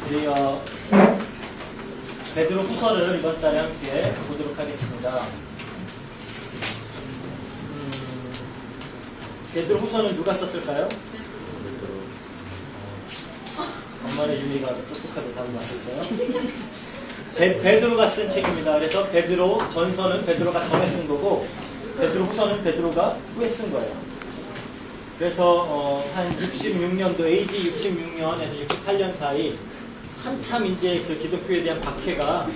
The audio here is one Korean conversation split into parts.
우리 베드로 후서를 이번 달에 함께 보도록 하겠습니다. 베드로 후서는 누가 썼을까요? 엄마의 유미가 똑똑하게 답을 맞췄어요. 베드로가 쓴 책입니다. 그래서 베드로 전서는 베드로가 전에 쓴 거고, 베드로 후서는 베드로가 후에 쓴 거예요. 그래서 한 66년도 AD 66년에서 68년 사이 한참 이제 그 기독교에 대한 박해가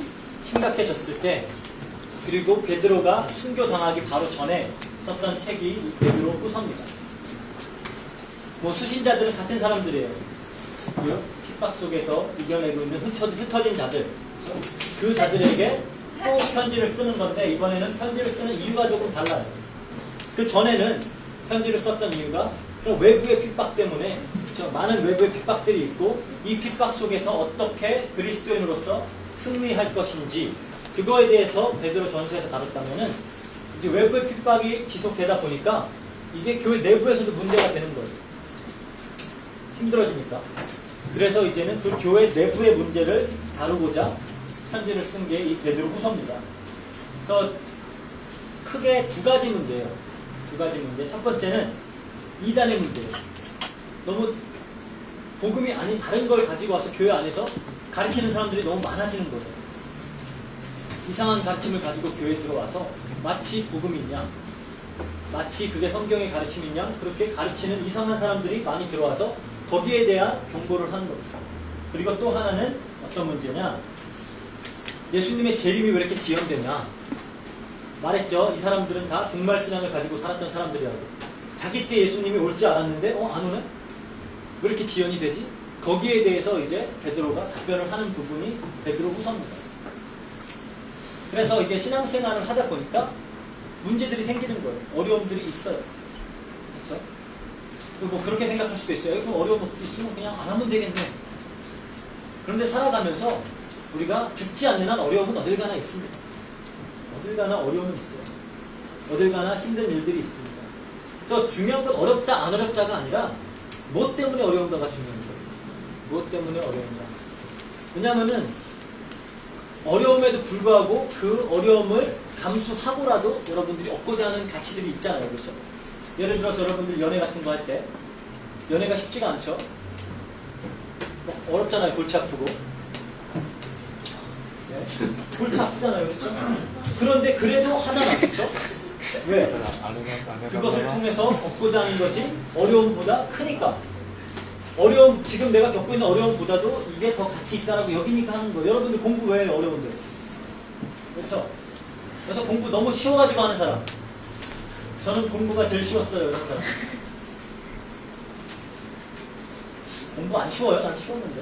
심각해졌을 때, 그리고 베드로가 순교당하기 바로 전에 썼던 책이 이 베드로 후서입니다. 뭐 수신자들은 같은 사람들이에요. 핍박 속에서 이겨내고 있는 흩어진 자들, 그 자들에게 또 편지를 쓰는 건데, 이번에는 편지를 쓰는 이유가 조금 달라요. 그 전에는 편지를 썼던 이유가 외부의 핍박 때문에, 많은 외부의 핍박들이 있고, 이 핍박 속에서 어떻게 그리스도인으로서 승리할 것인지, 그거에 대해서 베드로 전서에서 다뤘다면은, 이제 외부의 핍박이 지속되다 보니까 이게 교회 내부에서도 문제가 되는 거예요. 힘들어지니까. 그래서 이제는 그 교회 내부의 문제를 다루고자 편지를 쓴 게 이 베드로 후서입니다. 그래서 크게 두 가지 문제예요. 두 가지 문제. 첫 번째는 이단의 문제예요. 너무 복음이 아닌 다른 걸 가지고 와서 교회 안에서 가르치는 사람들이 너무 많아지는 거예요. 이상한 가르침을 가지고 교회에 들어와서 마치 복음이냐, 마치 그게 성경의 가르침이냐, 그렇게 가르치는 이상한 사람들이 많이 들어와서 거기에 대한 경고를 하는 겁니다. 그리고 또 하나는 어떤 문제냐, 예수님의 재림이 왜 이렇게 지연되냐. 말했죠. 이 사람들은 다 종말신앙을 가지고 살았던 사람들이라고. 자기 때 예수님이 올 줄 알았는데 안 오네? 왜 이렇게 지연이 되지? 거기에 대해서 이제 베드로가 답변을 하는 부분이 베드로 후서입니다. 그래서 이게 신앙생활을 하다 보니까 문제들이 생기는 거예요. 어려움들이 있어요. 그렇죠? 뭐 그렇게 생각할 수도 있어요. 그럼 어려움 있으면 그냥 안 하면 되겠네. 그런데 살아가면서 우리가 죽지 않는 한 어려움은 어딜 가나 있습니다. 어딜 가나 어려움은 있어요. 어딜 가나 힘든 일들이 있습니다. 저 중요한 건 어렵다 안 어렵다가 아니라 뭐 때문에 어려운가가 중요한 거예요. 뭐 때문에 어려운가. 왜냐하면은 어려움에도 불구하고 그 어려움을 감수하고라도 여러분들이 얻고자 하는 가치들이 있잖아요. 그렇죠? 예를 들어서 여러분들 연애 같은 거 할 때 연애가 쉽지가 않죠? 어렵잖아요. 골치 아프고. 네. 골치 아프잖아요. 그렇죠? 그런데 그래도 하잖아. 그렇죠? 왜? 그것을 통해서 얻고자 하는 것이 어려움보다 크니까. 어려움, 지금 내가 겪고 있는 어려움보다도 이게 더 가치 있다라고 여기니까 하는 거예요. 여러분들 공부 왜 어려운데? 그렇죠? 그래서 공부 너무 쉬워가지고 하는 사람. 저는 공부가 제일 쉬웠어요. 이런 사람. 공부 안 쉬워요? 난 쉬웠는데.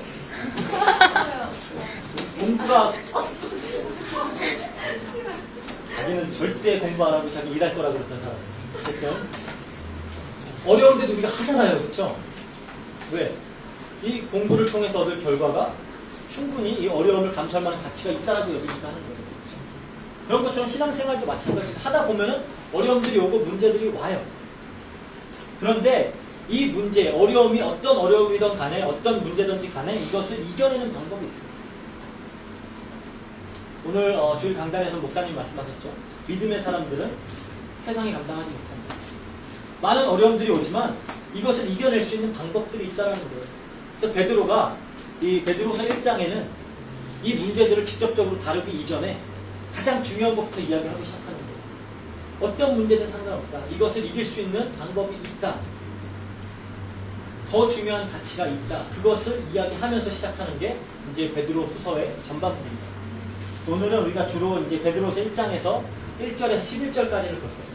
공부가 자기는 절대 공부 안 하고 자기 일할 거라고 그랬던 사람. 어쨌든 어려운데도 우리가 하잖아요. 그렇죠? 왜? 이 공부를 통해서 얻을 결과가 충분히 이 어려움을 감수할 만한 가치가 있다라고 여기니까 하는 거예요. 그런 것처럼 신앙생활도 마찬가지로 하다 보면은 어려움들이 오고 문제들이 와요. 그런데 이 문제, 어려움이 어떤 어려움이든 간에 어떤 문제든지 간에 이것을 이겨내는 방법이 있습니다. 오늘 주일 강단에서 목사님이 말씀하셨죠. 믿음의 사람들은 세상이 감당하지 못한다. 많은 어려움들이 오지만 이것을 이겨낼 수 있는 방법들이 있다는 거예요. 그래서 베드로가 이 베드로서 1장에는 이 문제들을 직접적으로 다루기 이전에 가장 중요한 것부터 이야기하기 시작하는 거예요. 어떤 문제든 상관없다. 이것을 이길 수 있는 방법이 있다. 더 중요한 가치가 있다. 그것을 이야기하면서 시작하는 게 이제 베드로 후서의 전반부입니다. 오늘은 우리가 주로 이제 베드로서 1장에서 1절에서 11절까지를 볼 거예요.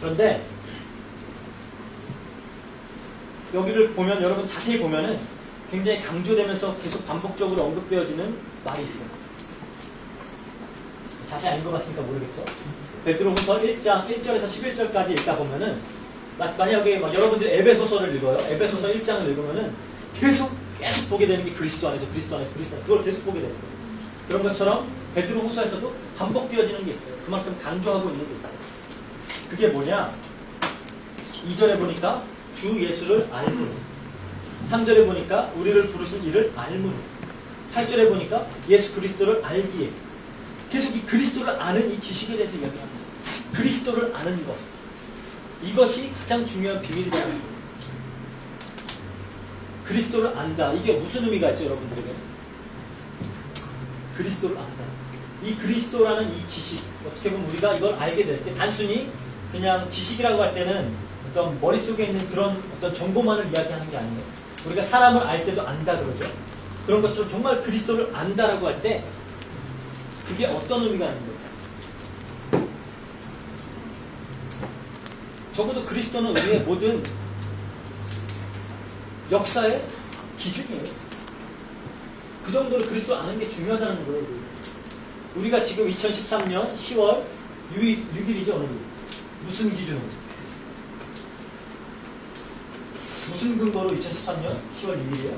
그런데 여기를 보면 여러분 자세히 보면은 굉장히 강조되면서 계속 반복적으로 언급되어지는 말이 있어요. 자세히 안 읽어봤으니까 모르겠죠. 베드로후서 1장 1절에서 11절까지 읽다 보면은 만약에 여러분들이 에베소서를 읽어요. 에베소서 1장을 읽으면은 계속 보게 되는 게 그리스도 안에서 그걸 계속 보게 되는 거예요. 그런 것처럼 베드로후서에서도 반복되어지는 게 있어요. 그만큼 강조하고 있는 게 있어요. 그게 뭐냐? 2절에 보니까 주 예수를 알고 3절에 보니까 우리를 부르신 이를 알므로. 8절에 보니까 예수 그리스도를 알기에. 계속 이 그리스도를 아는 이 지식에 대해서 이야기합니다. 그리스도를 아는 것. 이것이 가장 중요한 비밀이라는 거예요. 그리스도를 안다. 이게 무슨 의미가 있죠, 여러분들에게? 그리스도를 안다. 이 그리스도라는 이 지식, 어떻게 보면 우리가 이걸 알게 될 때 단순히 그냥 지식이라고 할 때는 어떤 머릿속에 있는 그런 어떤 정보만을 이야기하는 게 아니에요. 우리가 사람을 알 때도 안다 그러죠. 그런 것처럼 정말 그리스도를 안다라고 할 때 그게 어떤 의미가 있는 거예요? 적어도 그리스도는 우리의 모든 역사의 기준이에요. 그 정도로 그리스도를 아는 게 중요하다는 거예요. 우리가 지금 2013년 10월 6일이죠, 오늘. 무슨 기준으로? 무슨 근거로 2013년 10월 6일이에요?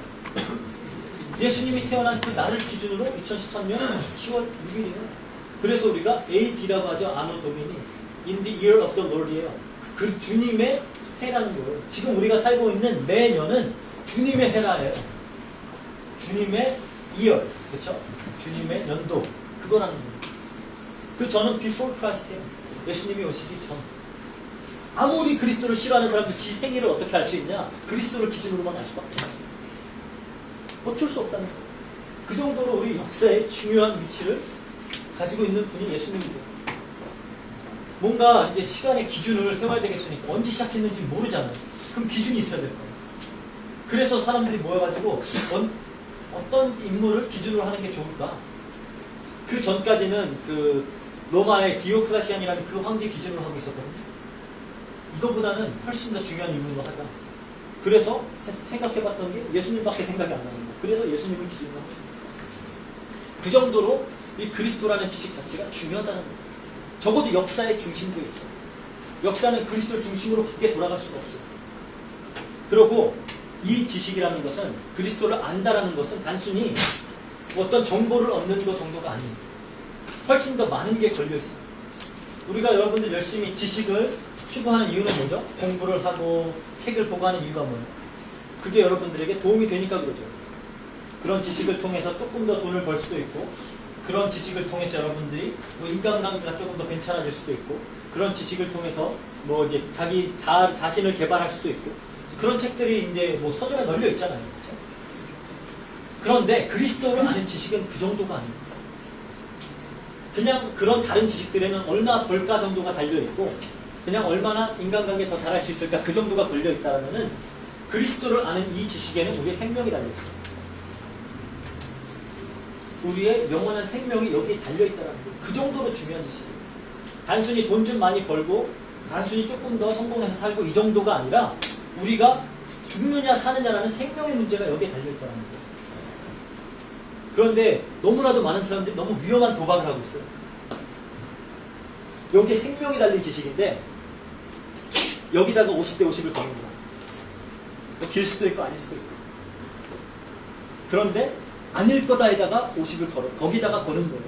예수님이 태어난 그 날을 기준으로 2013년 10월 6일이에요. 그래서 우리가 AD라고 하죠. 아노 도미니. In the year of the Lord이에요. 그 주님의 해라는 거예요. 지금 우리가 살고 있는 매년은 주님의 해라예요. 주님의 year. 그렇죠? 주님의 연도. 그거라는 거예요. 그 전은 before Christ예요. 예수님이 오시기 전. 아무리 그리스도를 싫어하는 사람도 지 생일을 어떻게 알 수 있냐? 그리스도를 기준으로만 알 수밖에 없어요. 어쩔 수 없다는 거예요. 그 정도로 우리 역사에 중요한 위치를 가지고 있는 분이 예수님이세요. 뭔가 이제 시간의 기준을 세워야 되겠으니까 언제 시작했는지 모르잖아요. 그럼 기준이 있어야 될 거예요. 그래서 사람들이 모여가지고 어떤 인물을 기준으로 하는 게 좋을까? 그 전까지는 그 로마의 디오크라시안이라는 그 황제 기준으로 하고 있었거든요. 이거보다는 훨씬 더 중요한 인물로 하자. 그래서 생각해봤던 게 예수님밖에 생각이 안 나는 거예요. 그래서 예수님을 기준으로 하고 있습니다. 그 정도로 이 그리스도라는 지식 자체가 중요하다는 거예요. 적어도 역사의 중심도 있어요. 역사는 그리스도를 중심으로 밖에 돌아갈 수가 없어요. 그리고 이 지식이라는 것은 그리스도를 안다라는 것은 단순히 어떤 정보를 얻는 것 정도가 아니에요. 훨씬 더 많은 게 걸려있어요. 우리가 여러분들 열심히 지식을 추구하는 이유는 뭐죠? 공부를 하고 책을 보고 하는 이유가 뭐예요? 그게 여러분들에게 도움이 되니까 그러죠. 그런 지식을 통해서 조금 더 돈을 벌 수도 있고, 그런 지식을 통해서 여러분들이 뭐 인간관계가 조금 더 괜찮아질 수도 있고, 그런 지식을 통해서 뭐 이제 자기 자신을 개발할 수도 있고, 그런 책들이 이제 뭐 서점에 널려 있잖아요. 그렇죠? 그런데 그리스도를 아는 지식은 그 정도가 아닙니다. 그냥 그런 다른 지식들에는 얼마나 벌까 정도가 달려있고, 그냥 얼마나 인간관계 더 잘할 수 있을까 그 정도가 걸려있다면은 그리스도를 아는 이 지식에는 우리의 생명이 달려있어요. 우리의 영원한 생명이 여기에 달려있다는 거예요. 그 정도로 중요한 지식이에요. 단순히 돈 좀 많이 벌고 단순히 조금 더 성공해서 살고 이 정도가 아니라 우리가 죽느냐 사느냐라는 생명의 문제가 여기에 달려있다는 거예요. 그런데 너무나도 많은 사람들이 너무 위험한 도박을 하고 있어요. 여기에 생명이 달린 지식인데 여기다가 50대 50을 거는 거야. 길 수도 있고 아닐 수도 있고. 그런데 아닐 거다에다가 50을 걸어. 거기다가 거는 거예요.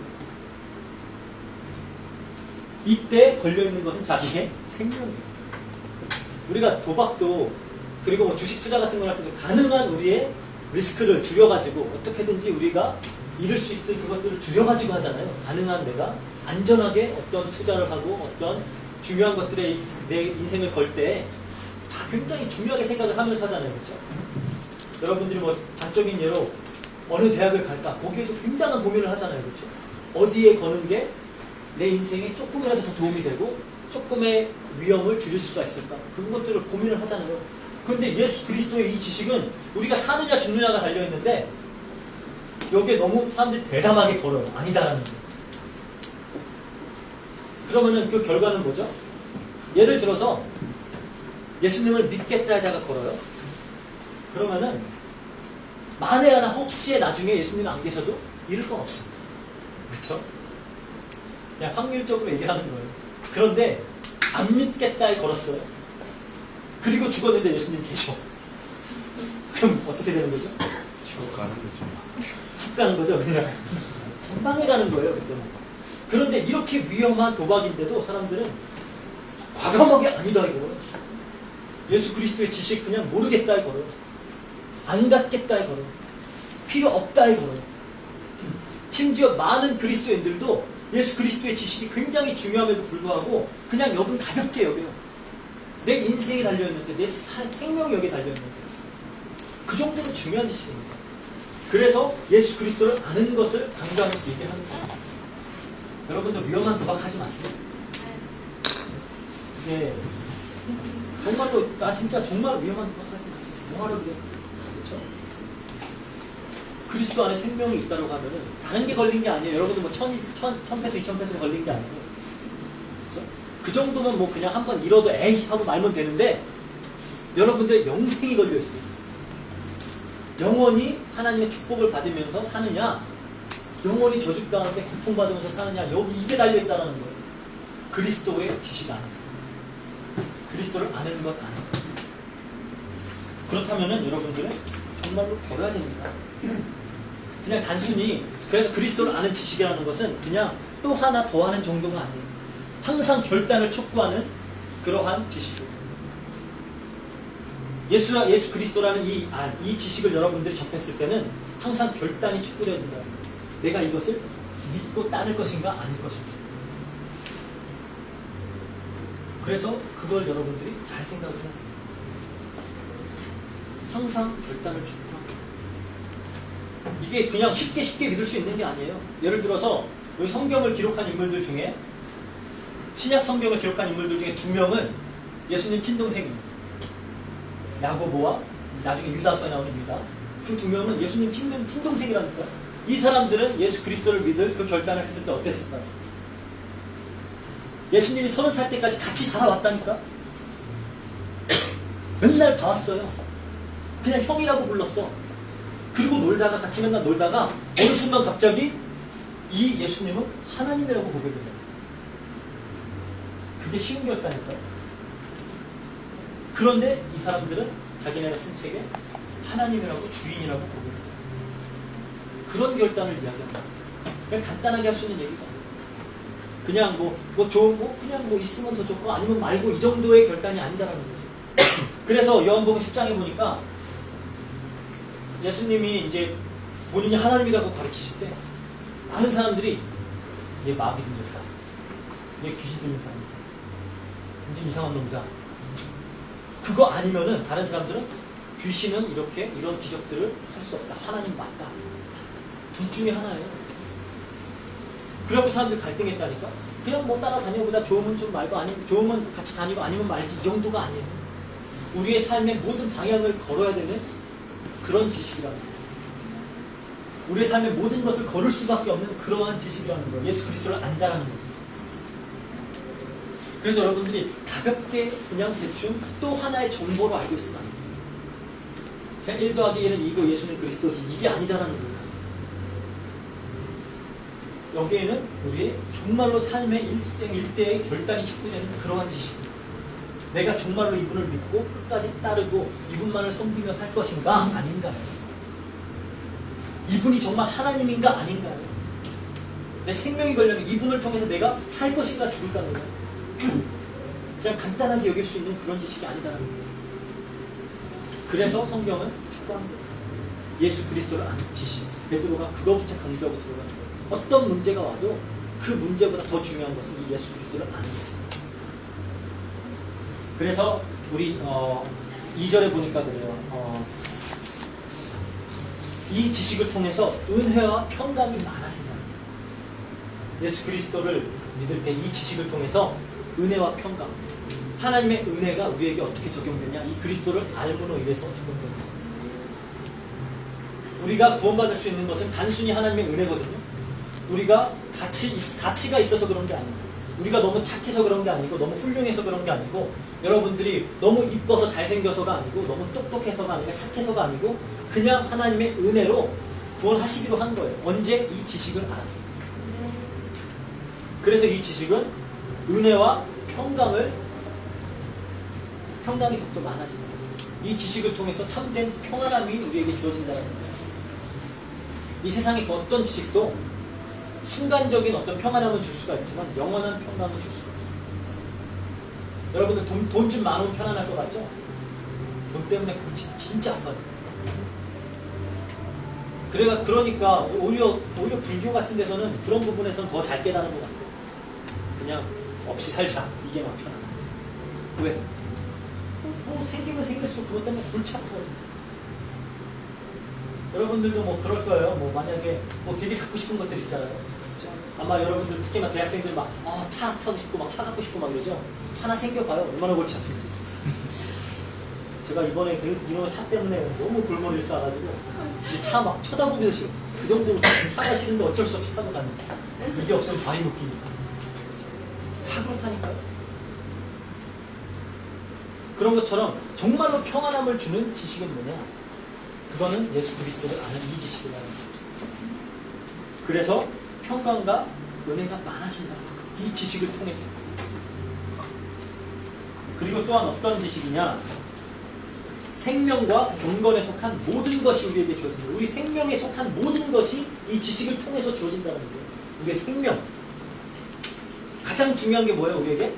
이때 걸려있는 것은 자기의 생명이에요. 우리가 도박도 그리고 뭐 주식 투자 같은 걸 할 때도 가능한 우리의 리스크를 줄여가지고 어떻게든지 우리가 잃을 수 있을 그것들을 줄여가지고 하잖아요. 가능한 내가 안전하게 어떤 투자를 하고 어떤 중요한 것들에 내 인생을 걸 때 다 굉장히 중요하게 생각을 하면서 하잖아요. 그렇죠? 여러분들이 뭐 단적인 예로 어느 대학을 갈까? 거기에도 굉장한 고민을 하잖아요. 그렇죠? 어디에 거는 게 내 인생에 조금이라도 더 도움이 되고 조금의 위험을 줄일 수가 있을까? 그것들을 고민을 하잖아요. 그런데 예수 그리스도의 이 지식은 우리가 사느냐 죽느냐가 달려있는데 여기에 너무 사람들이 대담하게 걸어요. 아니다라는 거예요. 그러면은 그 결과는 뭐죠? 예를 들어서 예수님을 믿겠다에다가 걸어요. 그러면은 만에 하나 혹시에 나중에 예수님 안 계셔도 잃을 건 없습니다. 그렇죠? 그냥 확률적으로 얘기하는 거예요. 그런데 안 믿겠다에 걸었어요. 그리고 죽었는데 예수님 계셔. 그럼 어떻게 되는 거죠? 지옥 가는 거죠. 훅 가는 거죠. 그냥 한 방에 가는 거예요. 그때는. 그런데 이렇게 위험한 도박인데도 사람들은 과감하게 아니다 이거예요. 예수 그리스도의 지식 그냥 모르겠다 이거예요. 안 갖겠다에 걸어요. 필요 없다에 걸어요. 심지어 많은 그리스도인들도 예수 그리스도의 지식이 굉장히 중요함에도 불구하고 그냥 여긴 가볍게 여겨요. 내 인생이 달려있는데, 내 생명이 여기에 달려있는데, 그 정도로 중요한 지식입니다. 그래서 예수 그리스도를 아는 것을 강조하면서 얘기하는 거예요. 여러분들 위험한 도박하지 마세요. 네. 정말로, 진짜 정말 위험한 도박하지 마세요. 뭐하러 그래. 그렇죠? 그리스도 안에 생명이 있다고 하면은 다른 게 걸린 게 아니에요. 여러분들 뭐 1000페소, 2000페소 걸린 게 아니고. 그렇죠? 그 정도면 뭐 그냥 한번 잃어도 에이 하고 말면 되는데, 여러분들의 영생이 걸려 있어요. 영원히 하나님의 축복을 받으면서 사느냐, 영원히 저주 가운데 고통받으면서 사느냐, 여기 이게 달려있다는 거예요. 그리스도의 지식 안에. 그리스도를 아는 것 안에. 그렇다면은 여러분들은 정말로 버려야 됩니다. 그냥 단순히, 그래서 그리스도를 아는 지식이라는 것은 그냥 또 하나 더 하는 정도가 아니에요. 항상 결단을 촉구하는 그러한 지식이에요. 예수 그리스도라는 이 지식을 여러분들이 접했을 때는 항상 결단이 촉구되어진다. 내가 이것을 믿고 따를 것인가 아닐 것인가. 그래서 그걸 여러분들이 잘 생각을 해야 돼요. 항상 결단을 촉구합니다. 이게 그냥 쉽게 믿을 수 있는 게 아니에요. 예를 들어서 여기 성경을 기록한 인물들 중에, 신약 성경을 기록한 인물들 중에 2명은 예수님 친동생이에요. 야고보와 나중에 유다서에 나오는 유다. 그 2명은 예수님 친동생이라니까. 이 사람들은 예수 그리스도를 믿을 그 결단을 했을 때 어땠을까요? 예수님이 30살 때까지 같이 살아왔다니까. 맨날 봐왔어요. 그냥 형이라고 불렀어. 그리고 놀다가, 같이 맨날 놀다가 어느 순간 갑자기 이 예수님은 하나님이라고 고백해요. 그게 쉬운 거였다니까요. 그런데 이 사람들은 자기네가 쓴 책에 하나님이라고, 주인이라고 고백해요. 그런 결단을 이야기합니다. 그냥 간단하게 할 수 있는 얘기가 그냥 그냥 있으면 더 좋고 아니면 말고, 이 정도의 결단이 아니다라는 거죠. 그래서 요한복음 10장에 보니까 예수님이 이제 본인이 하나님이라고 가르치실 때 많은 사람들이 얘 마귀 들렸다, 얘 귀신 들린 사람이다, 완전 이상한 놈이다. 그거 아니면은 다른 사람들은 귀신은 이런 기적들을 할 수 없다, 하나님 맞다. 둘 중에 하나예요. 그래갖고 사람들이 갈등했다니까. 그냥 뭐 따라다녀보자, 좋으면 좀 말고, 아니면 좋으면 같이 다니고 아니면 말지, 이 정도가 아니에요. 우리의 삶의 모든 방향을 걸어야 되는 그런 지식이라는 거예요. 우리의 삶의 모든 것을 걸을 수밖에 없는 그러한 지식이라는 거예요. 예수 그리스도를 안다라는 것은. 그래서 여러분들이 가볍게 그냥 대충 또 하나의 정보로 알고 있으면 안 돼요. 그냥 1 더하기 1은 2고 예수는 그리스도지, 이게 아니다라는 거예요. 여기에는 우리의 정말로 삶의 일대의 결단이 촉구되는 그러한 지식입니다. 내가 정말로 이분을 믿고 끝까지 따르고 이분만을 섬기며 살 것인가 아닌가요? 이분이 정말 하나님인가 아닌가요? 내 생명이 걸려면 이분을 통해서 내가 살 것인가 죽을까는 거예요. 그냥 간단하게 여길 수 있는 그런 지식이 아니다라는 거예요. 그래서 성경은 촉구합니다. 예수 그리스도를 아는 지식. 베드로가 그거부터 강조하고 들어가는 거예요. 어떤 문제가 와도 그 문제보다 더 중요한 것은 이 예수 그리스도를 아는 것입니다. 그래서 우리 2절에 보니까 그래요. 이 지식을 통해서 은혜와 평강이 많아진다. 예수 그리스도를 믿을 때 이 지식을 통해서 은혜와 평강, 하나님의 은혜가 우리에게 어떻게 적용되냐, 이 그리스도를 알므로 인해서 적용됩니다. 우리가 구원받을 수 있는 것은 단순히 하나님의 은혜거든요. 우리가 가치가 있어서 그런 게 아니에요. 우리가 너무 착해서 그런 게 아니고, 너무 훌륭해서 그런 게 아니고, 여러분들이 너무 이뻐서 잘생겨서가 아니고, 너무 똑똑해서가 아니고, 착해서가 아니고, 그냥 하나님의 은혜로 구원하시기로 한 거예요. 언제? 이 지식을 알았어요. 그래서 이 지식은 은혜와 평강이 더욱더 많아집니다. 이 지식을 통해서 참된 평안함이 우리에게 주어진다는 거예요. 이 세상의 어떤 지식도 순간적인 어떤 평안함을 줄 수가 있지만 영원한 평강을 줄 수가 없어요. 여러분들 돈 좀 많으면 편안할 것 같죠? 돈 때문에 진짜 안 받아요. 그러니까 오히려 불교 같은 데서는 그런 부분에서는 더 잘 깨달은 것 같아요. 그냥 없이 살자. 이게 막 편하다. 왜? 뭐 생기면 생길수록 그것 때문에 골치 아파요. 여러분들도 뭐 그럴 거예요. 뭐 만약에 뭐 되게 갖고 싶은 것들 있잖아요. 그렇죠? 아마 여러분들 특히나 대학생들 막 차 타고 싶고 막 차 갖고 싶고 막 이러죠. 하나 생겨봐요. 얼마나 골치 아픈지. 제가 이번에 이런 차 때문에 너무 골머리를 쌓아가지고 차 막 쳐다보기도 싫어. 그 정도로 차가 싫은데 어쩔 수 없이 타고 다닙니다. 이게 없으면 발이 묶이니까. 다 그렇다니까요. 그런 것처럼 정말로 평안함을 주는 지식은 뭐냐? 그거는 예수 그리스도를 아는 이 지식이라는 거예요. 그래서 평강과 은혜가 많아진다는 거예요. 이 지식을 통해서. 그리고 또한 어떤 지식이냐? 생명과 경건에 속한 모든 것이 우리에게 주어진다. 우리 생명에 속한 모든 것이 이 지식을 통해서 주어진다는 거예요. 우리의 생명. 가장 중요한 게 뭐예요, 우리에게?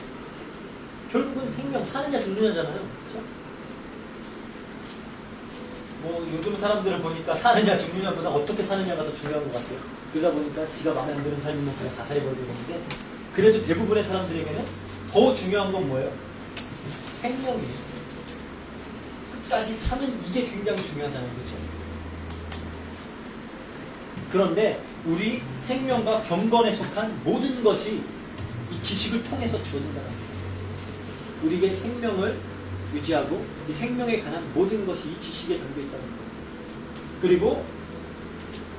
결국은 생명, 사느냐 죽느냐잖아요. 그렇죠? 뭐 요즘 사람들을 보니까 사느냐 죽느냐보다 어떻게 사느냐가 더 중요한 것 같아요. 그러다 보니까 지가 마음에 안 드는 삶이면 그냥 자살해 버리는데, 그래도 대부분의 사람들에게는 더 중요한 건 뭐예요? 생명이에요. 끝까지 사는 이게 굉장히 중요하잖아요. 그렇죠? 그런데 우리 생명과 경건에 속한 모든 것이 이 지식을 통해서 주어진다는 거예요. 우리에게 생명을 유지하고 이 생명에 관한 모든 것이 이 지식에 담겨 있다는 거예요. 그리고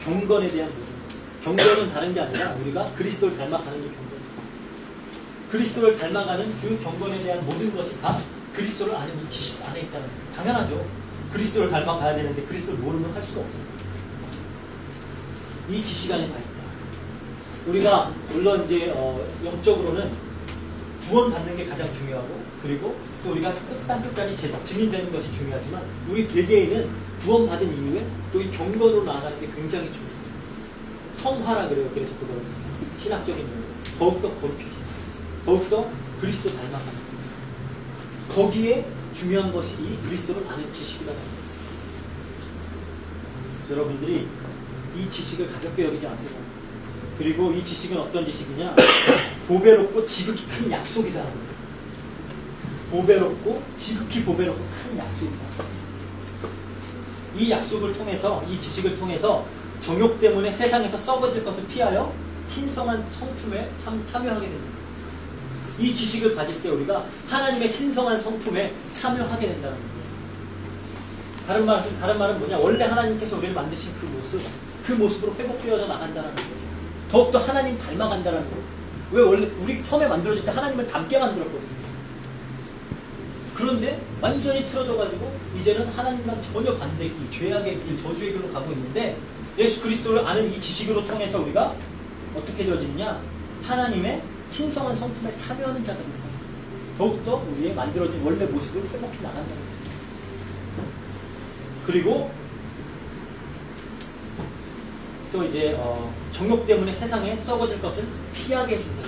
경건에 대한 모든 것. 경건은 다른 게 아니라 우리가 그리스도를 닮아가는 게 경건입니다. 그리스도를 닮아가는 그 경건에 대한 모든 것이 다 그리스도를 아는 이 지식 안에 있다는 거예요. 당연하죠. 그리스도를 닮아가야 되는데 그리스도를 모르면 할 수가 없잖아요. 이 지식 안에 다 있다. 우리가 물론 이제 영적으로는 구원받는 게 가장 중요하고, 그리고 또 우리가 끝까지 증인되는 것이 중요하지만, 우리 개개인은 구원받은 이후에 또 이 경건으로 나아가는 게 굉장히 중요해요. 성화라 그래요. 그래서 그걸 신학적인 용어로 더욱더 거룩해진다. 더욱더 그리스도 닮아가는 거예요. 거기에 중요한 것이 이 그리스도를 아는 지식이라는 거예요. 여러분들이 이 지식을 가볍게 여기지 않으세요. 그리고 이 지식은 어떤 지식이냐? 보배롭고 지극히 큰 약속이다. 보배롭고 지극히 보배롭고 큰 약속이다. 이 약속을 통해서, 이 지식을 통해서 정욕 때문에 세상에서 썩어질 것을 피하여 신성한 성품에 참여하게 됩니다. 이 지식을 가질 때 우리가 하나님의 신성한 성품에 참여하게 된다는 거예요. 다른 말은 뭐냐? 원래 하나님께서 우리를 만드신 그 모습으로 회복되어져 나간다는 거예요. 더욱더 하나님 닮아간다는 거예요. 왜? 원래 우리 처음에 만들어질 때 하나님을 닮게 만들었거든요. 그런데 완전히 틀어져가지고 이제는 하나님과 전혀 반대의 길, 죄악의 길, 저주의 길로 가고 있는데, 예수 그리스도를 아는 이 지식으로 통해서 우리가 어떻게 되어지느냐? 하나님의 신성한 성품에 참여하는 자가 됩니다. 더욱더 우리의 만들어진 원래 모습을 회복해 나간다는 거예요. 그리고 또 이제 정욕 때문에 세상에 썩어질 것을 피하게 해준다.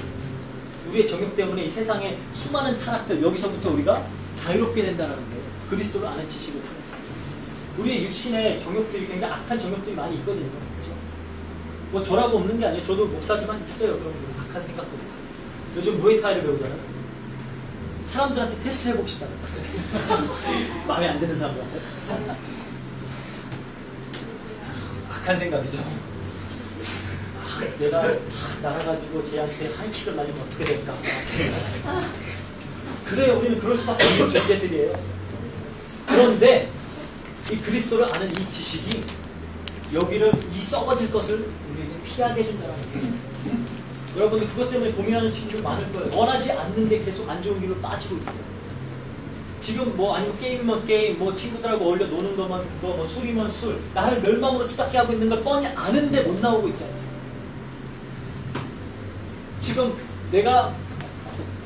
우리의 정욕 때문에 이 세상의 수많은 타락들, 여기서부터 우리가 자유롭게 된다는 거예요. 그리스도를 아는 지식을 통해서. 우리의 육신의 정욕들이 굉장히 악한 정욕들이 많이 있거든요. 그렇죠? 뭐 저라고 없는 게 아니에요. 저도 목사지만 있어요. 그런 악한 생각도 있어요. 요즘 무에타이를 배우잖아요. 사람들한테 테스트 해봅시다. 마음에 안 드는 사람들한테. 악한 생각이죠. 내가 다 날아가지고 쟤한테 하이킥을 날리면 어떻게 될까? 그래요. 우리는 그럴 수밖에 없는 존재들이에요. 그런데 이 그리스도를 아는 이 지식이 여기를, 이 썩어질 것을 우리에게 피하게 해준다는 거예요. 여러분들 그것 때문에 고민하는 친구들 많을 거예요. 원하지 않는데 계속 안 좋은 길로 빠지고 있어요. 지금 뭐 아니면 게임이면 게임, 뭐 친구들하고 어울려 노는 거면 그거, 뭐 술이면 술, 나를 멸망으로 치닫게 하고 있는 걸 뻔히 아는데 못 나오고 있잖아요. 지금 내가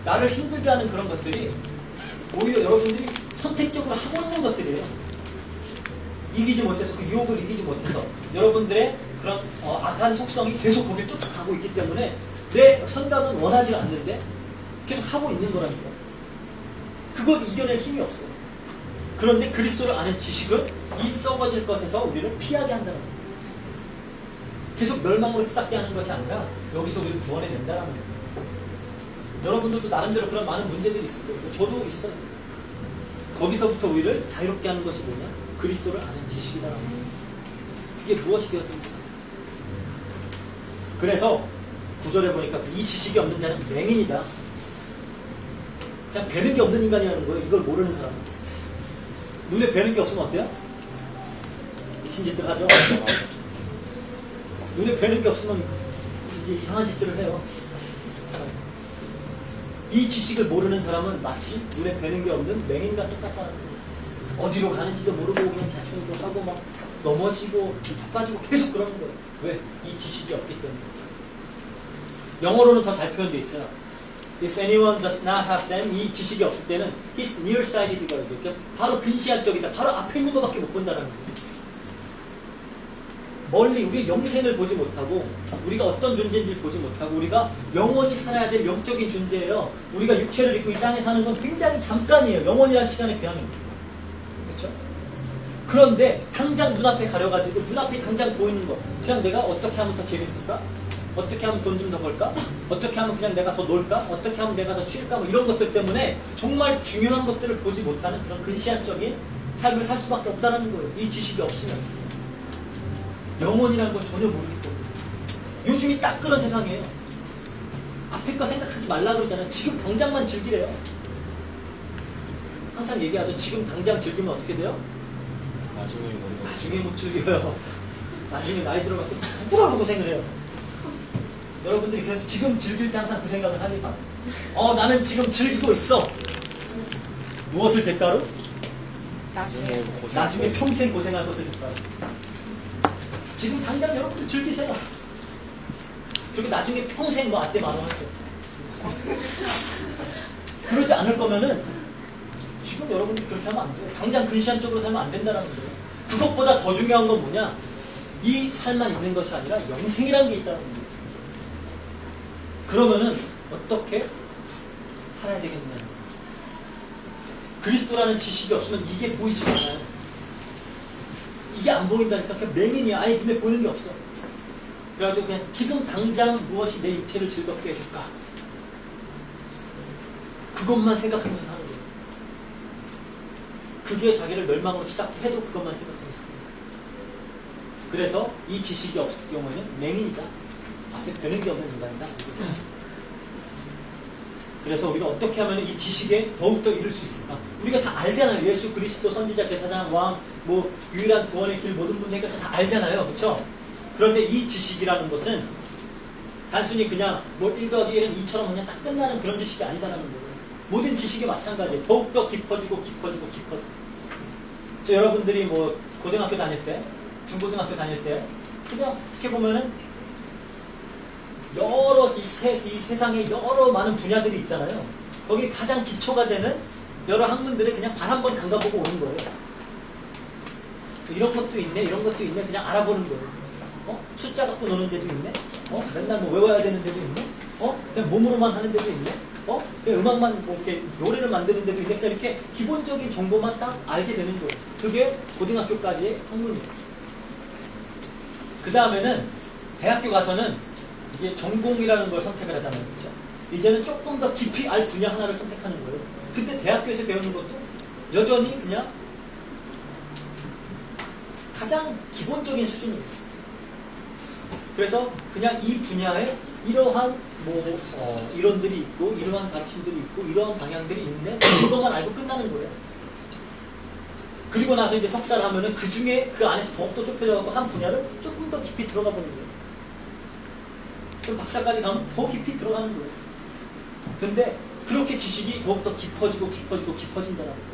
나를 힘들게 하는 그런 것들이 오히려 여러분들이 선택적으로 하고 있는 것들이에요. 이기지 못해서, 그 유혹을 이기지 못해서 여러분들의 그런 악한 속성이 계속 거기를 쫓아가고 있기 때문에 내 생각은 원하지 않는데 계속 하고 있는 거라니까. 그걸 이겨낼 힘이 없어요. 그런데 그리스도를 아는 지식은 이 썩어질 것에서 우리를 피하게 한다는 거예요. 계속 멸망으로 치닫게 하는 것이 아니라 여기서 우리를 구원해 낸다는 거예요. 여러분들도 나름대로 그런 많은 문제들이 있을 거예요. 저도 있어요. 거기서부터 우리를 자유롭게 하는 것이 뭐냐? 그리스도를 아는 지식이라는 거예요. 그게 무엇이 되었든 있어요. 그래서 구절에 보니까 이 지식이 없는 자는 맹인이다. 그냥 배는 게 없는 인간이라는 거예요. 이걸 모르는 사람은. 눈에 배는 게 없으면 어때요? 미친 짓들 하죠. 눈에 배는 게 없으면 이제 이상한 짓들을 해요. 이 지식을 모르는 사람은 마치 눈에 뵈는 게 없는 맹인과 똑같다는 거예요. 어디로 가는지도 모르고 그냥 자충우도 하고 막 넘어지고 자빠지고 계속 그러는 거예요. 왜? 이 지식이 없기 때문에. 영어로는 더 잘 표현되어 있어요. If anyone does not have them, 이 지식이 없을 때는 he's nearsighted가 이렇게 바로 근시안적이다. 바로 앞에 있는 것밖에 못 본다는 거예요. 멀리 우리의 영생을 보지 못하고 우리가 어떤 존재인지 보지 못하고 우리가 영원히 살아야 될 영적인 존재예요. 우리가 육체를 입고 이 땅에 사는 건 굉장히 잠깐이에요. 영원이라는 시간에 비하면. 그렇죠? 그런데 당장 눈앞에 가려가지고 눈앞에 당장 보이는 거 그냥 내가 어떻게 하면 더 재밌을까? 어떻게 하면 돈 좀 더 벌까? 어떻게 하면 그냥 내가 더 놀까? 어떻게 하면 내가 더 쉴까? 뭐 이런 것들 때문에 정말 중요한 것들을 보지 못하는 그런 근시안적인 삶을 살 수밖에 없다는 거예요. 이 지식이 없으면. 영혼이라는 걸 전혀 모르기 때문에. 요즘이 딱 그런 세상이에요. 앞에 거 생각하지 말라 그러잖아요. 지금 당장만 즐기래요. 항상 얘기하죠. 지금 당장 즐기면 어떻게 돼요? 나중에 못 즐겨요. 나중에 나이 들어가고 누구라고 고생을 해요. 여러분들이 그래서 지금 즐길 때 항상 그 생각을 하니까 나는 지금 즐기고 있어. 무엇을 대가로? 나중에 평생 고생할 것을 대가로. 지금 당장 여러분들 즐기세요. 그리고 나중에 평생 뭐 아떼 만원 하세요. 그러지 않을 거면은 지금 여러분들 그렇게 하면 안 돼요. 당장 근시안적으로 살면 안 된다는 거예요. 그것보다 더 중요한 건 뭐냐? 이 삶만 있는 것이 아니라 영생이라는 게 있다는 거예요. 그러면은 어떻게 살아야 되겠느냐? 그리스도라는 지식이 없으면 이게 보이지가 않아요. 이게 안 보인다니까 그냥 맹인이야. 아예 눈에 보이는 게 없어. 그래가지고 그냥 지금 당장 무엇이 내 육체를 즐겁게 해줄까? 그것만 생각하면서 사는 거예요. 그게 자기를 멸망으로 치닫게 해도 그것만 생각하면서 사는 거예요. 그래서 이 지식이 없을 경우에는 맹인이다. 앞에 되는 게 없는 인간이다. 그래서 우리가 어떻게 하면 이 지식에 더욱더 이룰 수 있을까? 우리가 다 알잖아요. 예수 그리스도 선지자 제사장 왕 뭐 유일한 구원의 길 모든 문제가 다 알잖아요. 그렇죠? 그런데 이 지식이라는 것은 단순히 그냥 뭐 1 더하기 1은 2처럼 그냥 딱 끝나는 그런 지식이 아니다라는 거예요. 모든 지식이 마찬가지예요. 더욱더 깊어지고 깊어지고 깊어지고. 그래서 여러분들이 뭐 고등학교 다닐 때 중고등학교 다닐 때 그냥 어떻게 보면은 여러 이 세상에 여러 많은 분야들이 있잖아요. 거기 가장 기초가 되는 여러 학문들을 그냥 발 한번 담가보고 오는 거예요. 이런 것도 있네, 이런 것도 있네, 그냥 알아보는 거예요. 숫자 갖고 노는 데도 있네. 맨날 뭐 외워야 되는 데도 있네. 그냥 몸으로만 하는 데도 있네. 그냥 음악만 뭐 이렇게 노래를 만드는 데도 있네. 그래서 이렇게 기본적인 정보만 딱 알게 되는 거예요. 그게 고등학교까지의 학문이에요. 그 다음에는 대학교 가서는 이제 전공이라는 걸 선택을 하잖아요. 그렇죠? 이제는 조금 더 깊이 알 분야 하나를 선택하는 거예요. 근데 대학교에서 배우는 것도 여전히 그냥 가장 기본적인 수준이에요. 그래서 그냥 이 분야에 이러한 뭐 이론들이 있고 이러한 가르침들이 있고 이러한 방향들이 있네. 이것만 알고 끝나는 거예요. 그리고 나서 이제 석사를 하면은 그 중에 그 안에서 더욱더 좁혀져갖고 한 분야를 조금 더 깊이 들어가 보는 거예요. 그럼 박사까지 가면 더 깊이 들어가는 거예요. 근데 그렇게 지식이 더욱더 깊어지고 깊어지고 깊어진다는 거예요.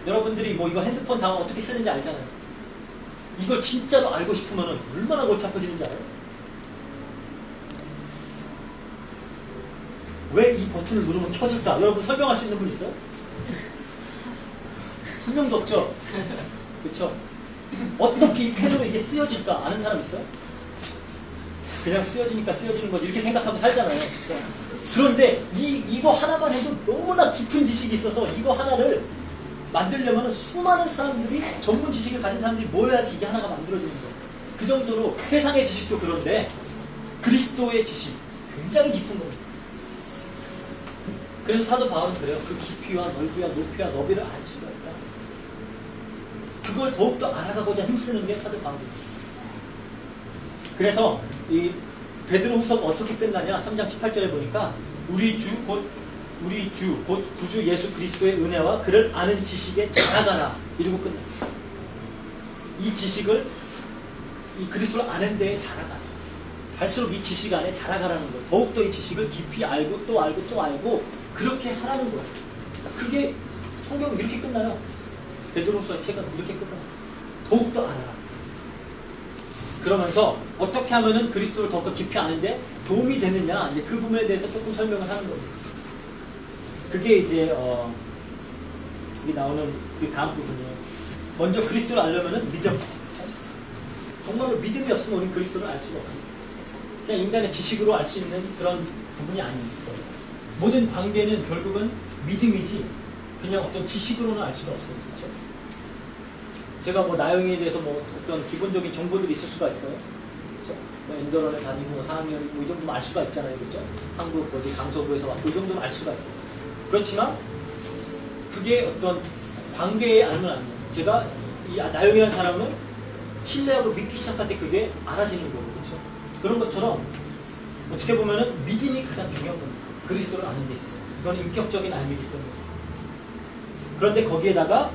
여러분들이 뭐 이거 핸드폰 다 어떻게 쓰는지 알잖아요. 이걸 진짜로 알고 싶으면 얼마나 골치 아파지는지 알아요? 왜 이 버튼을 누르면 켜질까? 여러분 설명할 수 있는 분 있어요? 한 명도 없죠? 그쵸? 어떻게 이 펜으로 이게 쓰여질까? 아는 사람 있어요? 그냥 쓰여지니까 쓰여지는 거지 이렇게 생각하고 살잖아요. 그런데 이거 하나만 해도 너무나 깊은 지식이 있어서 이거 하나를 만들려면 수많은 사람들이, 전문 지식을 가진 사람들이 모여야지 이게 하나가 만들어지는 거예요. 그 정도로 세상의 지식도 그런데 그리스도의 지식 굉장히 깊은 겁니다. 그래서 사도 바울은 그래요. 그 깊이와 넓이와 높이와 너비를 알 수가 있다. 그걸 더욱더 알아가고자 힘쓰는 게 사도 바울입니다. 그래서 이 베드로 후서가 어떻게 끝나냐? 3장 18절에 보니까 우리 주 곧 구주 예수 그리스도의 은혜와 그를 아는 지식에 자라가라 이러고 끝나요. 이 지식을, 이 그리스도를 아는 데에 자라가라. 갈수록 이 지식 안에 자라가라는 거예요. 더욱더 이 지식을 깊이 알고 또 알고 또 알고 그렇게 하라는 거예요. 그게 성경은 이렇게 끝나요. 베드로후서의 책은 이렇게 끝나요. 더욱더 알아라. 그러면서 어떻게 하면은 그리스도를 더욱더 깊이 아는데 도움이 되느냐, 이제 그 부분에 대해서 조금 설명을 하는 겁니다. 그게 이제 여기 나오는 그 다음 부분이에요. 먼저 그리스도를 알려면은 믿음. 정말로 믿음이 없으면 우리는 그리스도를 알 수가 없어요. 그냥 인간의 지식으로 알 수 있는 그런 부분이 아닙니다. 모든 관계는 결국은 믿음이지 그냥 어떤 지식으로는 알 수가 없어요. 그렇죠? 제가 뭐 나영이에 대해서 뭐 어떤 기본적인 정보들이 있을 수가 있어요. 그렇죠? 뭐 엔더런을 다니고 4학년 뭐 이 정도는 알 수가 있잖아요. 그렇죠? 한국 어디 강서구에서 왔고 이 정도는 알 수가 있어요. 그렇지만 그게 어떤 관계에 알면 안 돼요. 제가 이 나영이라는 사람을 신뢰하고 믿기 시작할 때 그게 알아지는 거예요. 그렇죠? 그런 것처럼 어떻게 보면은 믿음이 가장 중요한 겁니다. 그리스도를 아는 데 있어서. 이건 인격적인 알미기 때문에. 그런데 거기에다가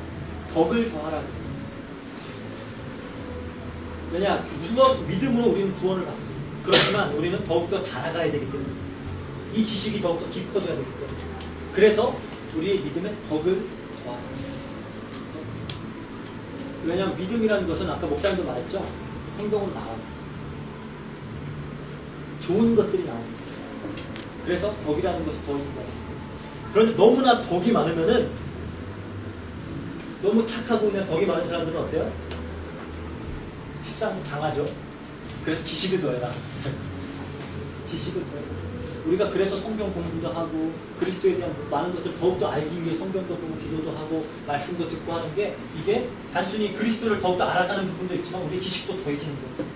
덕을 더하라고. 왜냐? 우선 믿음으로 우리는 구원을 받습니다. 그렇지만 우리는 더욱더 자라가야 되기 때문에. 이 지식이 더욱더 깊어져야 되기 때문에. 그래서 우리의 믿음에 덕을 더하라. 왜냐하면 믿음이라는 것은 아까 목사님도 말했죠. 행동으로 나와요. 좋은 것들이 나옵니다. 그래서 덕이라는 것이 더해진다. 그런데 너무나 덕이 많으면은 너무 착하고 그냥 덕이 많은 사람들은 어때요? 십상 당하죠. 그래서 지식을 더해라. 지식을 더해라. 우리가 그래서 성경 공부도 하고 그리스도에 대한 많은 것들을 더욱더 알기 위해 성경도 보고 기도도 하고 말씀도 듣고 하는 게 이게 단순히 그리스도를 더욱더 알아가는 부분도 있지만 우리 지식도 더해지는 거예요.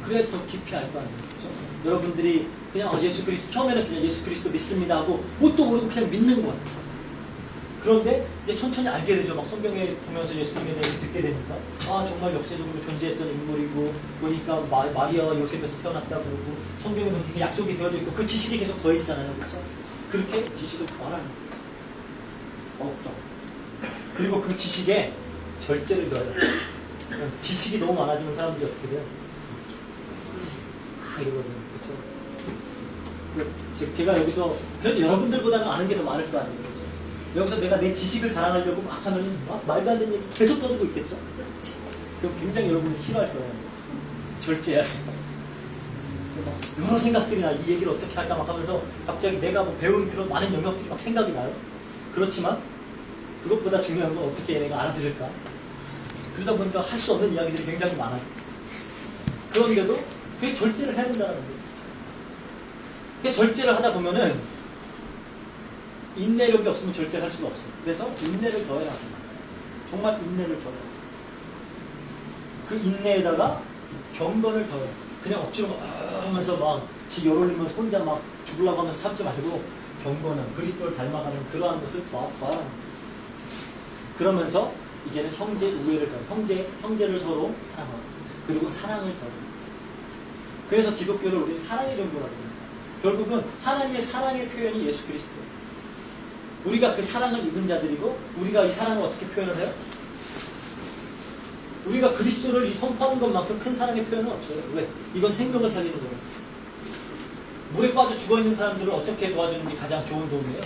그래서 더 깊이 알 거 아니에요. 그렇죠? 여러분들이 그냥 예수 그리스도 처음에는 그냥 예수 그리스도 믿습니다 하고 뭣도 모르고 그냥 믿는 거예요. 그런데 이제 천천히 알게 되죠. 막 성경에 보면서 예수님에 대해서 듣게 되니까 아 정말 역사적으로 존재했던 인물이고 보니까 마리아와 요셉에서 태어났다고 그러고 성경에 보니까 약속이 되어져 있고 그 지식이 계속 더해지잖아요. 그렇죠? 그렇게 지식을 더하라는 거예요. 더욱더. 그리고 그 지식에 절제를 더해요. 지식이 너무 많아지면 사람들이 어떻게 돼요? 이러거든요. 그렇죠? 제가 여기서 그래도 여러분들보다는 아는 게 더 많을 거 아니에요. 그렇죠? 여기서 내가 내 지식을 자랑하려고 막 하면 막 말도 안 되는 얘기 계속 떠들고 있겠죠? 그럼 굉장히 여러분이 싫어할 거예요. 절제해야 돼요. 여러 생각들이 나. 이 얘기를 어떻게 할까 막 하면서 갑자기 내가 뭐 배운 그런 많은 영역들이 막 생각이 나요. 그렇지만 그것보다 중요한 건 어떻게 내가 알아들을까? 그러다 보니까 할 수 없는 이야기들이 굉장히 많아요. 그런데도 그게 절제를 해야 된다는 거예요. 그게 절제를 하다 보면은 인내력이 없으면 절제를 할 수가 없어요. 그래서 인내를 더해야 합니다. 정말 인내를 더해야 합니다. 그 인내에다가 경건을 더해요. 그냥 억지로 하면서 막 지 열 올리면서 혼자 막 죽으려고 하면서 참지 말고 경건한 그리스도를 닮아가는 그러한 것을 더하라. 그러면서 이제는 형제 우애를 더해요. 형제를 서로 사랑하고 그리고 사랑을 더해요. 그래서 기독교를 우리는 사랑의 종교라고 합니다. 결국은 하나님의 사랑의 표현이 예수 그리스도예요. 우리가 그 사랑을 입은 자들이고 우리가 이 사랑을 어떻게 표현을 해요? 우리가 그리스도를 선포하는 것만큼 큰 사랑의 표현은 없어요. 왜? 이건 생명을 살리는 거예요. 물에 빠져 죽어있는 사람들을 어떻게 도와주는 게 가장 좋은 도움이에요?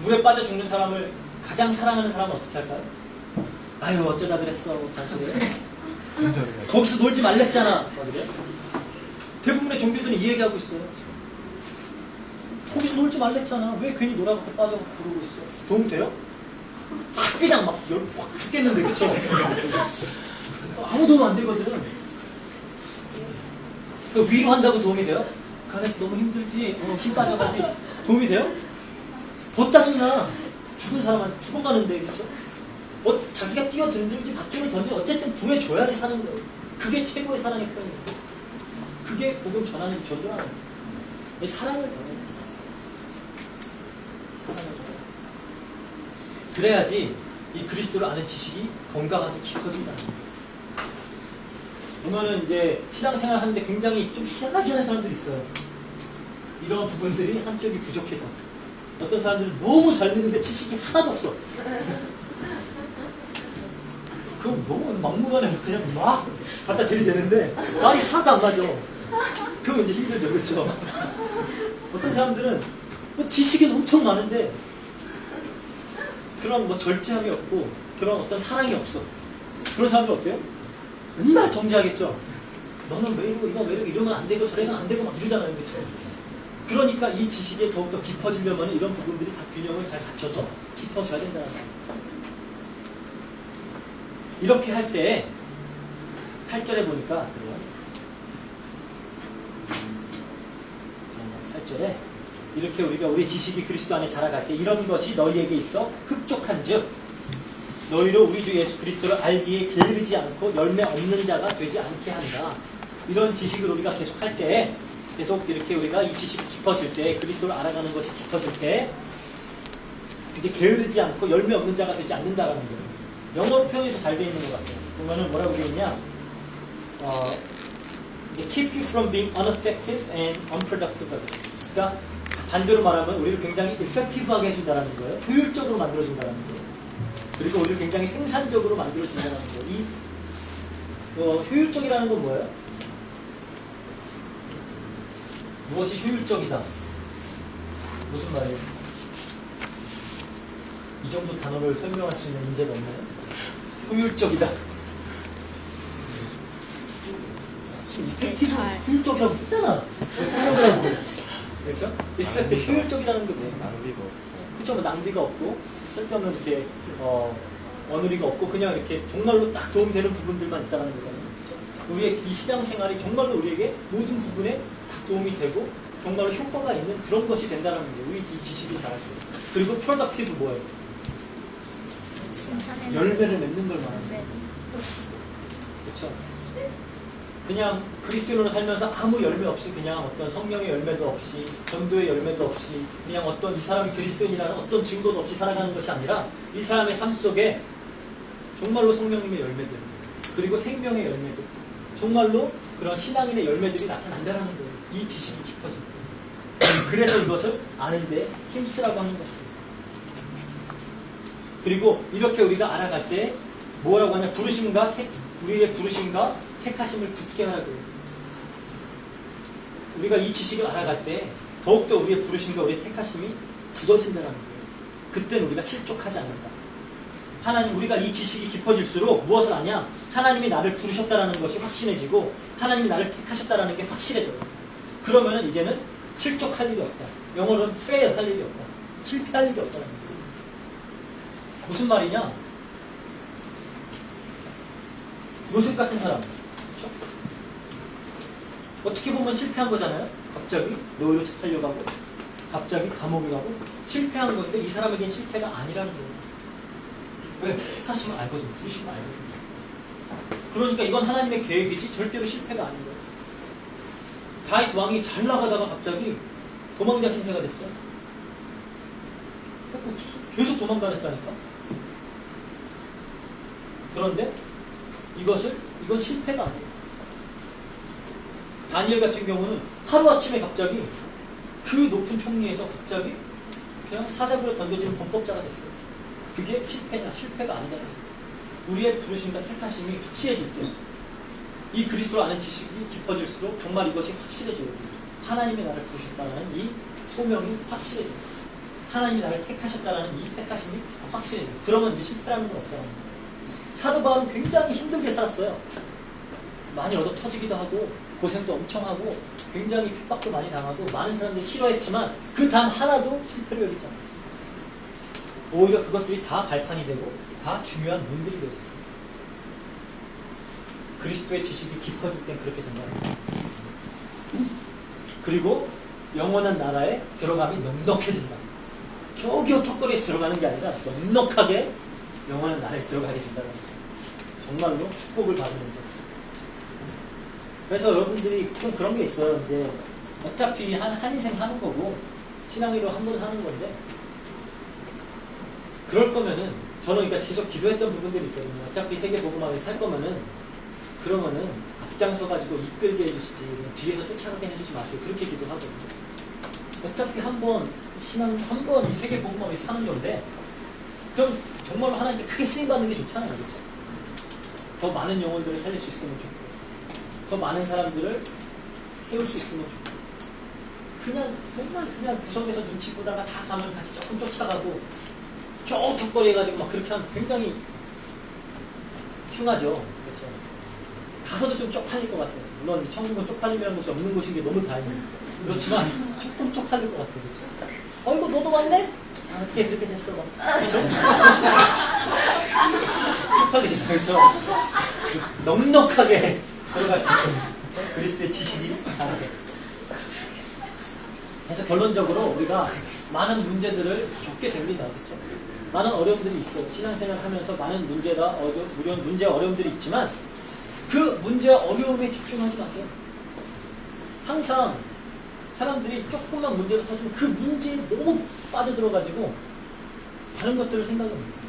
물에 빠져 죽는 사람을 가장 사랑하는 사람은 어떻게 할까요? 아유 어쩌다 그랬어. 잔소리해. 거기서 놀지 말랬잖아. 대부분의 종교들은 이 얘기하고 있어요. 거기서 놀지 말랬잖아. 왜 괜히 놀아갖고 빠져갖고 그러고 있어. 도움 돼요? 그냥 막 죽겠는데 그쵸? 아무 도움 안 되거든. 위로한다고 도움이 돼요? 그 아저씨 너무 힘들지? 힘 빠져가지? 도움이 돼요? 더 짜증나. 죽은 사람은 죽어가는데, 그렇죠? 뭐 자기가 뛰어들든지 밧줄을 던지 어쨌든 구해줘야지 사는 거예요. 그게 최고의 사랑의 표현이에요. 그게 복음 전하는 전도라는 거예요. 사랑을 전해야 됐어. 사랑을 전해야 돼. 그래야지 이 그리스도를 아는 지식이 건강하게 깊어진다는 거예요. 보면은 이제 신앙생활 하는데 굉장히 좀 희한하게 하는 사람들이 있어요. 이런 부분들이 한쪽이 부족해서. 어떤 사람들은 너무 잘 믿는데 지식이 하나도 없어. 그럼 너무 막무가내 그냥 막 갖다 들이대는데 말이 하나도 안 맞아. 그럼 이제 힘들죠, 그렇죠? 어떤 사람들은 뭐 지식이 엄청 많은데 그런 뭐 절제함이 없고 그런 어떤 사랑이 없어. 그런 사람들 어때요? 맨날 정지하겠죠. 너는 왜 이러고 이건 왜 이러고 이러면 안 되고 저래서는 안 되고 막 이러잖아요, 그렇죠? 그러니까 이 지식에 더욱더 깊어지려면 이런 부분들이 다 균형을 잘 갖춰서 깊어져야 된다는 거예요. 이렇게 할 때 8절에 보니까 8절에 이렇게 우리가 우리 지식이 그리스도 안에 자라갈 때 이런 것이 너희에게 있어 흡족한즉 너희로 우리 주 예수 그리스도를 알기에 게으르지 않고 열매 없는 자가 되지 않게 한다. 이런 지식을 우리가 계속 할 때 계속 이렇게 우리가 이 지식이 깊어질 때 그리스도를 알아가는 것이 깊어질 때 이제 게으르지 않고 열매 없는 자가 되지 않는다라는 거예요. 영어로 표현이 더 잘 되어 있는 것 같아요. 보면은 뭐라고 되어 있냐? keep you from being ineffective and unproductive. 그러니까 반대로 말하면 우리를 굉장히 effective하게 해준다는 거예요. 효율적으로 만들어준다는 거예요. 그리고 우리를 굉장히 생산적으로 만들어준다는 거예요. 이 효율적이라는 건 뭐예요? 무엇이 효율적이다? 무슨 말이에요? 이 정도 단어를 설명할 수 있는 문제가 없나요? 효율적이다. 효율적이라고 했잖아. 그렇죠? effective, 효율적이라는 게 뭐예요? 낭비가 없고. 그렇죠? 뭐 낭비가 없고 쓸데없는 이렇게 어느리가 없고 그냥 이렇게 정말로 딱 도움되는 부분들만 있다는 거잖아요. 그렇죠? 우리의 이 신앙생활이 정말로 우리에게 모든 부분에 딱 도움이 되고 정말로 효과가 있는 그런 것이 된다는 거예요. 우리 이 지식이 잘할 때. 그리고 프로덕티브 뭐예요? 열매를 맺는 걸 말하는. 그렇죠? 그냥 그리스도인으로 살면서 아무 열매 없이 그냥 어떤 성령의 열매도 없이 전도의 열매도 없이 그냥 어떤 이 사람이 그리스도인이라는 어떤 증거도 없이 살아가는 것이 아니라 이 사람의 삶 속에 정말로 성령님의 열매들 그리고 생명의 열매들 정말로 그런 신앙인의 열매들이 나타난다는 거예요. 이 지식이 깊어집니다. 그래서 이것을 아는데 힘쓰라고 하는 것입니다. 그리고 이렇게 우리가 알아갈 때 뭐라고 하냐? 우리의 부르심과 택하심을 굳게 하라고요. 우리가 이 지식을 알아갈 때 더욱더 우리의 부르심과 우리의 택하심이 굳어진다는 거예요. 그때는 우리가 실족하지 않는다. 하나님, 우리가 이 지식이 깊어질수록 무엇을 하냐? 하나님이 나를 부르셨다는 것이 확신해지고 하나님이 나를 택하셨다는 게 확실해져요. 그러면은 이제는 실족할 일이 없다. 영어로는 fail 할 일이 없다. 실패할 일이 없다는 거예요. 무슨 말이냐? 요셉 같은 사람 어떻게 보면 실패한 거잖아요. 갑자기 노예로 잡혀가고 하고 갑자기 감옥에 가고 실패한 건데 이 사람에겐 실패가 아니라는 거예요. 왜? 택하심을 알거든. 부르심을 알거든. 그러니까 이건 하나님의 계획이지 절대로 실패가 아닌 거예요. 다윗 왕이 잘 나가다가 갑자기 도망자 신세가 됐어요. 계속 도망다녔다니까. 그런데 이건 실패가 아니에요. 다니엘 같은 경우는 하루아침에 갑자기 그 높은 총리에서 갑자기 그냥 사자굴에 던져지는 범법자가 됐어요. 그게 실패가 아니잖아요. 우리의 부르심과 택하심이 확실해질 때 이 그리스도를 아는 지식이 깊어질수록 정말 이것이 확실해져요. 하나님이 나를 부르셨다는 이 소명이 확실해져요. 하나님이 나를 택하셨다는 이 택하심이 확실해져요. 그러면 이제 실패라는 건 없잖아요. 사도 바울은 굉장히 힘들게 살았어요. 많이 얻어 터지기도 하고 고생도 엄청 하고 굉장히 핍박도 많이 당하고 많은 사람들이 싫어했지만 그 단 하나도 실패를 여기지 않았어요. 오히려 그것들이 다 발판이 되고 다 중요한 문들이 되었어요. 그리스도의 지식이 깊어질 땐 그렇게 된다는 거예요. 그리고 영원한 나라에 들어감이 넉넉해진다. 겨우겨우 턱걸이에서 들어가는 게 아니라 넉넉하게 영원한 나라에 들어가게 된다는 거예요. 정말로 축복을 받으면서. 그래서 여러분들이 좀 그런 게 있어요. 이제 어차피 한 인생 사는 거고 신앙으로 한 번 사는 건데, 그럴 거면은 저는 그러니까 계속 기도했던 부분들이 있거든요. 어차피 세계복음화에 살 거면은 그러면은 앞장서 가지고 이끌게 해주시지 뒤에서 쫓아가게 해주지 마세요. 그렇게 기도하거든요. 어차피 한번 신앙 한 번 이 세계복음화에 사는 건데, 그럼 정말로 하나님께 크게 쓰임 받는 게 좋잖아요, 그렇죠? 더 많은 영혼들을 살릴 수 있으면 좋고, 더 많은 사람들을 세울 수 있으면 좋고, 그냥 정말 그냥 구석에서 눈치 보다가 다 가면 같이 조금 쫓아가고 겨우 턱걸이 해가지고 막 그렇게 하면 굉장히 흉하죠. 그렇죠? 가서도 좀 쪽팔릴 것 같아요. 물론 천국은 쪽팔림이라는 것이 없는 곳인 게 너무 다행이에요. 그렇지만 조금 쪽팔릴 것 같아요. 그렇죠? 어이구 너도 왔네? 아, 어떻게 그렇게 됐어? 그렇죠? 쪽팔리잖아요. 그렇죠? 넉넉하게 들어갈 수 있는, 그렇죠? 그리스도의 지식이 다르죠. 그래서 결론적으로 우리가 많은 문제들을 겪게 됩니다. 그렇죠? 많은 어려움들이 있어요. 신앙생활 하면서 많은 문제 어려움들이 있지만 그 문제와 어려움에 집중하지 마세요. 항상 사람들이 조금만 문제가 터지면 그 문제에 너무 빠져들어가지고 다른 것들을 생각합니다.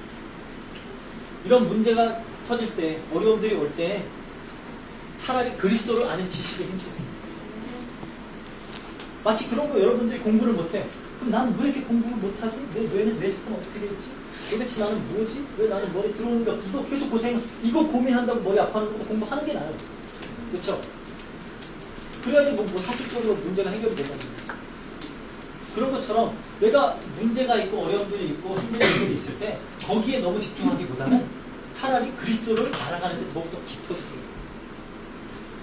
이런 문제가 터질 때, 어려움들이 올 때 차라리 그리스도를 아는 지식에 힘쓰세요. 마치 그런 거 여러분들이 공부를 못해. 그럼 난 왜 이렇게 공부를 못하지? 내 뇌는 내 식은 어떻게 되었지? 도대체 나는 뭐지? 왜 나는 머리 들어오는 게 없어? 이거 계속 이거 고민한다고 머리 아파하는 것보다 공부하는 게 나아요. 그렇죠? 그래야지 뭐 사실적으로 문제가 해결이 되거든요. 그런 것처럼 내가 문제가 있고 어려움들이 있고 힘든 일들이 있을 때 거기에 너무 집중하기보다는 차라리 그리스도를 알아가는 데 더욱더 깊어지세요.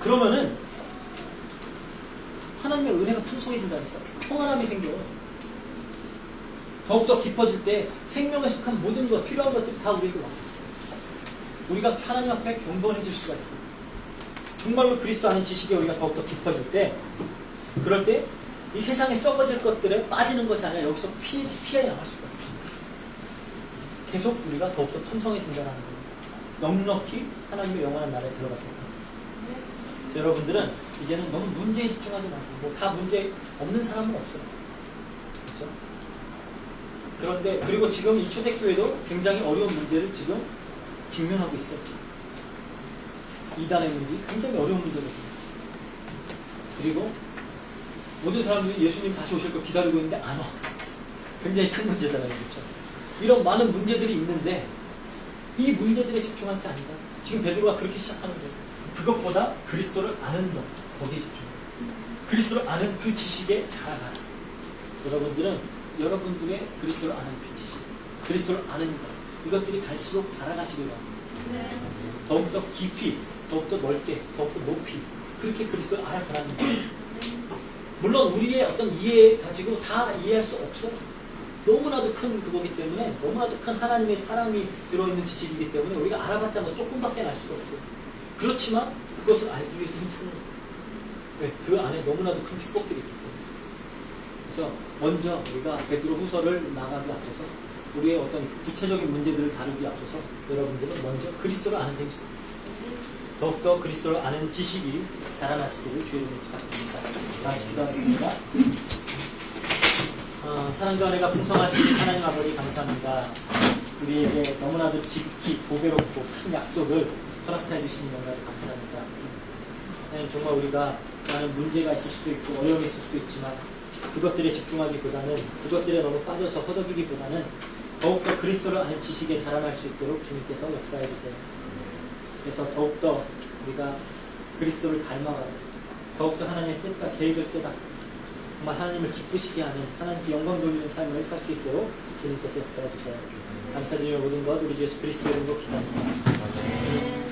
그러면은 하나님의 은혜가 풍성해진다니까. 평안함이 생겨요. 더욱더 깊어질 때 생명에 속한 모든 것, 필요한 것들이 다 우리에게 와요. 우리가 하나님 앞에 경건해질 수가 있어요. 정말로 그리스도 아는 지식에 우리가 더욱더 깊어질 때, 그럴 때 이 세상에 썩어질 것들에 빠지는 것이 아니라 여기서 피해 나갈 수가 있어요. 계속 우리가 더욱더 풍성해진다는 거예요. 넉넉히 하나님의 영원한 나라에 들어갈 때까지. 여러분들은 이제는 너무 문제에 집중하지 마세요. 뭐 다 문제 없는 사람은 없어요. 그렇죠? 그런데 그리고 지금 이 초대교회도 굉장히 어려운 문제를 지금 직면하고 있어요. 이단의 문제, 굉장히 어려운 문제거든요. 그리고 모든 사람들이 예수님 다시 오실 걸 기다리고 있는데 안 와. 굉장히 큰 문제잖아요. 그렇죠? 이런 많은 문제들이 있는데 이 문제들에 집중할 게 아니다. 지금 베드로가 그렇게 시작하는 거예요. 그것보다 그리스도를 아는 것, 거기에 집중해요. 그리스도를 아는 그 지식에 자라가라. 여러분들은 여러분들의 그리스도를 아는 그 지식, 그리스도를 아는 것, 이것들이 갈수록 자라가시길 바랍니다. 네. 더욱더 깊이, 더욱더 넓게, 더욱더 높이 그렇게 그리스도를 알아가라는 거예요. 물론 우리의 어떤 이해 가지고 다 이해할 수 없어요. 너무나도 큰 그거기 때문에, 너무나도 큰 하나님의 사랑이 들어있는 지식이기 때문에 우리가 알아봤자 뭐 조금밖에 알 수가 없어요. 그렇지만 그것을 알기 위해서 힘쓰는 거예요. 왜? 그 안에 너무나도 큰 축복들이 있기 때문에. 그래서 먼저 우리가 베드로 후서를 나가기 앞서서 우리의 어떤 구체적인 문제들을 다루기 앞서서 여러분들은 먼저 그리스도를 아는 데 있습니다. 더욱더 그리스도를 아는 지식이 자라나시기를 주의 이름으로 부탁드립니다. 같이 기도하겠습니다. 사랑과 은혜가 풍성하신 하나님 아버지 감사합니다. 우리에게 너무나도 깊이 보배롭고 큰 약속을 허락해 주신 영광을 감사합니다. 하나님, 정말 우리가 많은 문제가 있을 수도 있고 어려움이 있을 수도 있지만 그것들에 집중하기보다는, 그것들에 너무 빠져서 허덕이기보다는 더욱더 그리스도를 아는 지식에 자라날 수 있도록 주님께서 역사해 주세요. 그래서 더욱더 우리가 그리스도를 닮아가고 더욱더 하나님의 뜻과 계획을 깨닫고 정말 하나님을 기쁘시게 하는, 하나님께 영광 돌리는 삶을 살 수 있도록 주님께서 역사해 주세요. 감사드리며 모든 것 우리 주 예수 그리스도의 이름으로 기도합니다.